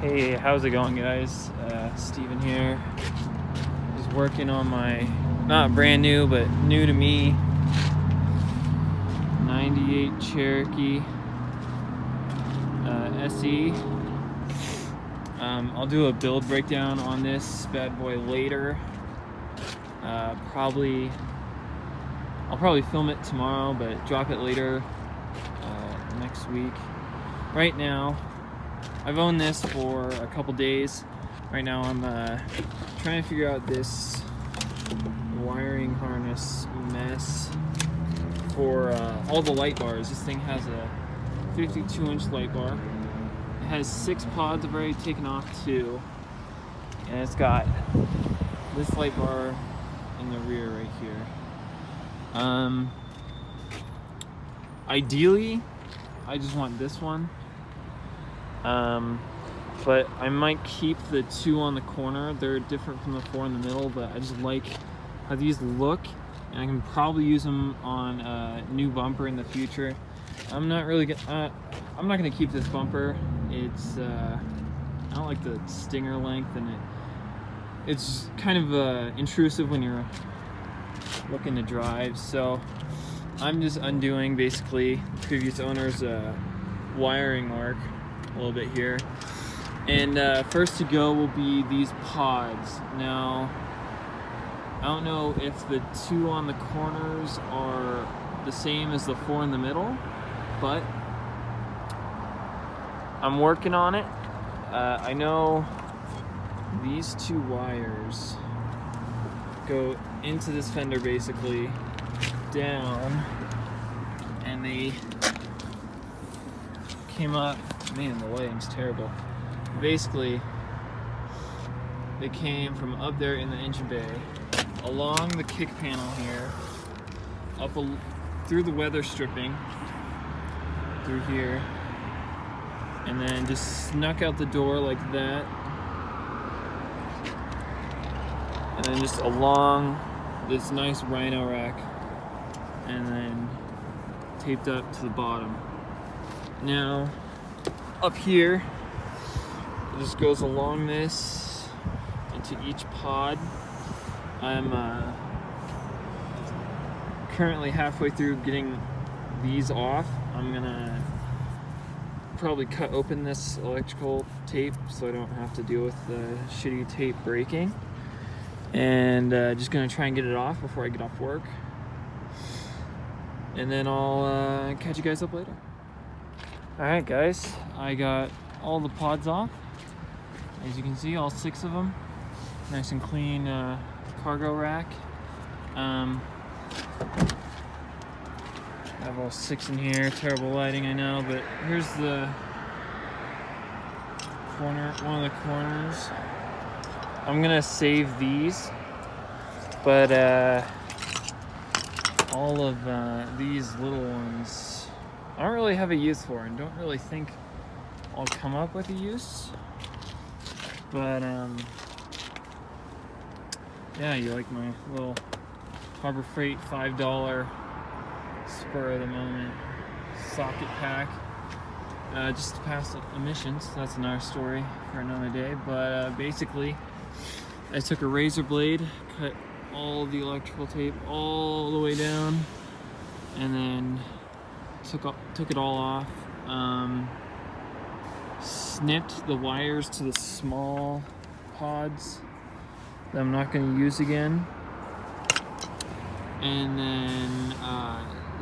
Hey, how's it going, guys? Steven here. Just working on my, not brand new, but new to me, 98 Cherokee SE. I'll do a build breakdown on this bad boy later. I'll probably film it tomorrow, but drop it later next week. Right now, I've owned this for a couple days. Right now I'm trying to figure out this wiring harness mess for all the light bars. This thing has a 52-inch light bar. It has 6 pods. I've already taken off 2. And it's got this light bar in the rear right here. Ideally, I just want this one. But I might keep the 2 on the corner. They're different from the 4 in the middle, but I just like how these look, and I can probably use them on a new bumper in the future. I'm not gonna keep this bumper. It's I don't like the stinger length, and it's kind of intrusive when you're looking to drive. So I'm just undoing basically the previous owner's wiring work a little bit here. And first to go will be these pods. Now, I don't know if the 2 on the corners are the same as the 4 in the middle, but I'm working on it. I know these 2 wires go into this fender basically down, and they came up. Man, the lighting's terrible. Basically, they came from up there in the engine bay, along the kick panel here, up through the weather stripping, through here, and then just snuck out the door like that, and then just along this nice rhino rack, and then taped up to the bottom. Now, up here, it just goes along this into each pod. I'm currently halfway through getting these off. I'm gonna probably cut open this electrical tape so I don't have to deal with the shitty tape breaking. And just gonna try and get it off before I get off work. And then I'll catch you guys up later. Alright guys, I got all the pods off. As you can see, all 6 of them. Nice and clean cargo rack. I have all 6 in here. Terrible lighting, I know, but here's the corner, one of the corners. I'm gonna save these, but all of these little ones I don't really have a use for, and don't really think I'll come up with a use. But yeah, you like my little Harbor Freight $5 spur of the moment socket pack, just to pass emissions. That's another story for another day. But basically, I took a razor blade, cut all the electrical tape all the way down, and then took it all off. Snipped the wires to the small pods that I'm not going to use again, and then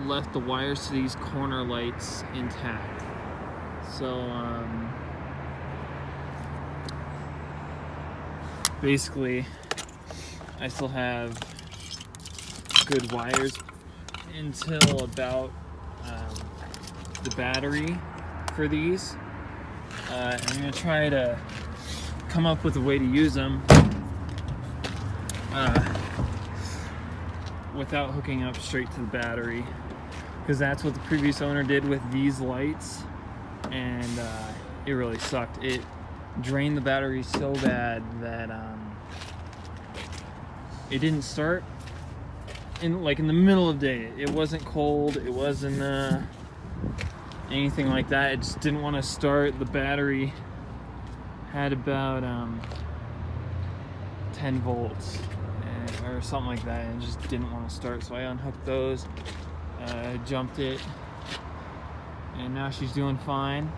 left the wires to these corner lights intact. So basically, I still have good wires until about the battery for these. I'm gonna try to come up with a way to use them without hooking up straight to the battery, because that's what the previous owner did with these lights, and it really sucked. It drained the battery so bad that it didn't start in the middle of the day. It wasn't cold, it wasn't anything like that. It just didn't want to start. The battery had about 10 volts or something like that, and it just didn't want to start. So I unhooked those, jumped it, and now she's doing fine.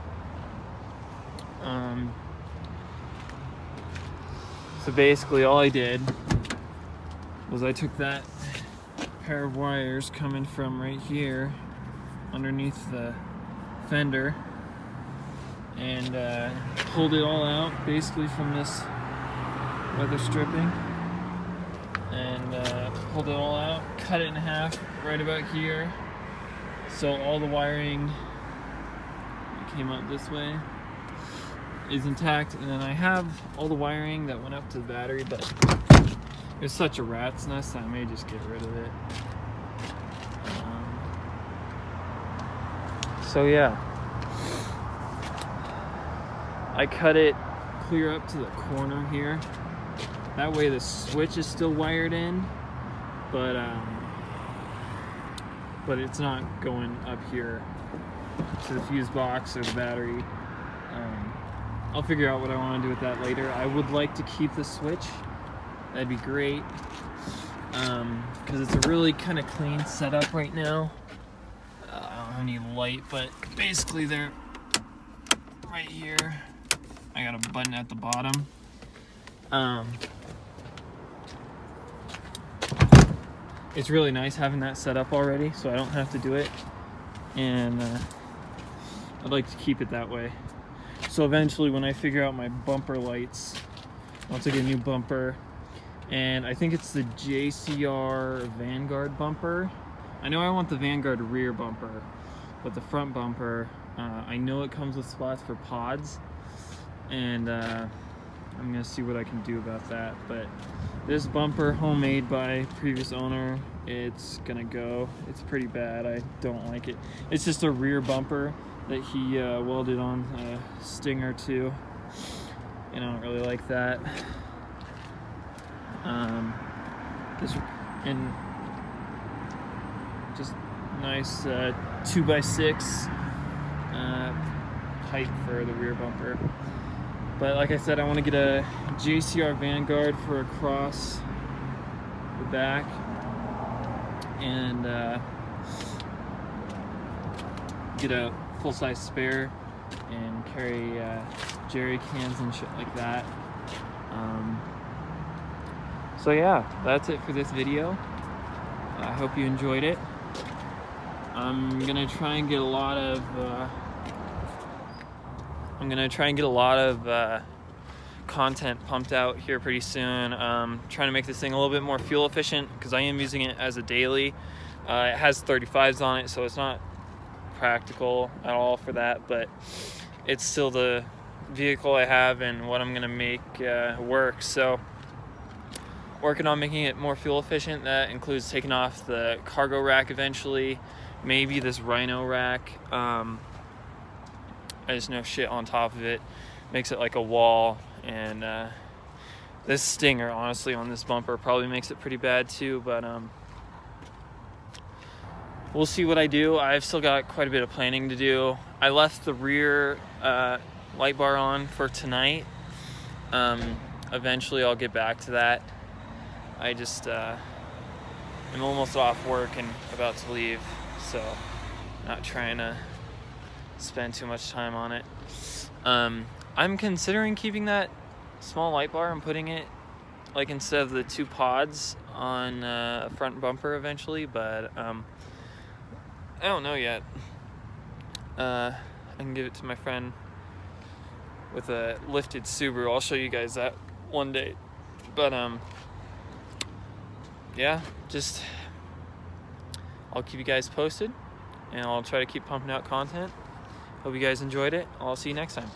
So basically all I did was I took that pair of wires coming from right here underneath the fender and pulled it all out basically from this weather stripping, and pulled it all out, cut it in half right about here, so all the wiring came out this way is intact. And then I have all the wiring that went up to the battery, but it's such a rat's nest that I may just get rid of it. So yeah, I cut it clear up to the corner here. That way the switch is still wired in, but it's not going up here to the fuse box or the battery. I'll figure out what I want to do with that later. I would like to keep the switch. That'd be great, because it's a really kind of clean setup right now. I don't have any light, but basically they're right here. I got a button at the bottom. It's really nice having that set up already, so I don't have to do it, and I'd like to keep it that way. So eventually when I figure out my bumper lights, once I get a new bumper, and I think it's the JCR Vanguard bumper. I know I want the Vanguard rear bumper, but the front bumper, I know it comes with slots for pods, and I'm gonna see what I can do about that. But this bumper, homemade by previous owner, it's gonna go. It's pretty bad. I don't like it. It's just a rear bumper that he welded on a Stinger too, and I don't really like that. This and just nice 2x6 height for the rear bumper. But like I said, I want to get a JCR Vanguard for across the back, and get a full-size spare and carry jerry cans and shit like that. So yeah, that's it for this video. I hope you enjoyed it. I'm gonna try and get a lot of content pumped out here pretty soon. Trying to make this thing a little bit more fuel efficient, because I am using it as a daily. It has 35s on it, so it's not practical at all for that, but it's still the vehicle I have and what I'm gonna make work. So working on making it more fuel efficient. That includes taking off the cargo rack eventually, maybe this Rhino rack. I just know shit on top of it makes it like a wall, and this Stinger honestly on this bumper probably makes it pretty bad too, but we'll see what I do. I've still got quite a bit of planning to do. I left the rear light bar on for tonight. Eventually I'll get back to that. I just I'm almost off work and about to leave, so not trying to spend too much time on it. I'm considering keeping that small light bar and putting it, like, instead of the 2 pods on a front bumper eventually, but I don't know yet. I can give it to my friend with a lifted Subaru. I'll show you guys that one day. But yeah, just I'll keep you guys posted, and I'll try to keep pumping out content. Hope you guys enjoyed it. I'll see you next time.